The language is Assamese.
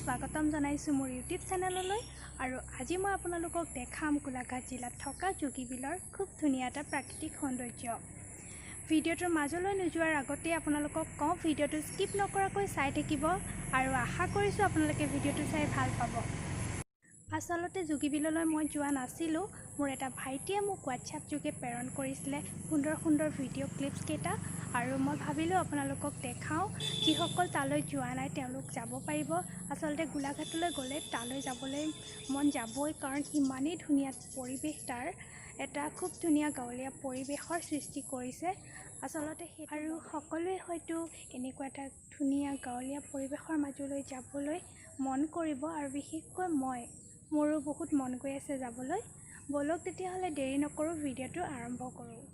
স্বাগতম জনাইছোঁ মোৰ ইউটিউব চেনেললৈ। আৰু আজি মই আপোনালোকক দেখাম গোলাঘাট জিলাত থকা যোগীবিলৰ খুব ধুনীয়া এটা প্ৰাকৃতিক সৌন্দৰ্য। ভিডিঅ'টোৰ মাজলৈ নোযোৱাৰ আগতে আপোনালোকক কওঁ, ভিডিঅ'টো স্কিপ নকৰাকৈ চাই থাকিব আৰু আশা কৰিছোঁ আপোনালোকে ভিডিঅ'টো চাই ভাল পাব। আচলতে যোগীবিললৈ মই যোৱা নাছিলোঁ। মোৰ এটা ভাইটিয়ে মোক হোৱাটছআপ যোগে প্ৰেৰণ কৰিছিলে সুন্দৰ সুন্দৰ ভিডিঅ' ক্লিপছ কেইটা, আৰু মই ভাবিলোঁ আপোনালোকক দেখাওঁ। যিসকল তালৈ যোৱা নাই তেওঁলোক যাব পাৰিব। আচলতে গোলাঘাটলৈ গ'লে তালৈ যাবলৈ মন যাবই, কাৰণ ইমানেই ধুনীয়া পৰিৱেশ, তাৰ এটা খুব ধুনীয়া গাঁৱলীয়া পৰিৱেশৰ সৃষ্টি কৰিছে আচলতে। আৰু সকলোৱে হয়তো এনেকুৱা এটা ধুনীয়া গাঁৱলীয়া পৰিৱেশৰ মাজলৈ যাবলৈ মন কৰিব, আৰু বিশেষকৈ মোৰো বহুত মন গৈ আছে যাবলৈ। ব'লক তেতিয়াহ'লে দেৰি নকৰোঁ, ভিডিঅ'টো আৰম্ভ কৰোঁ।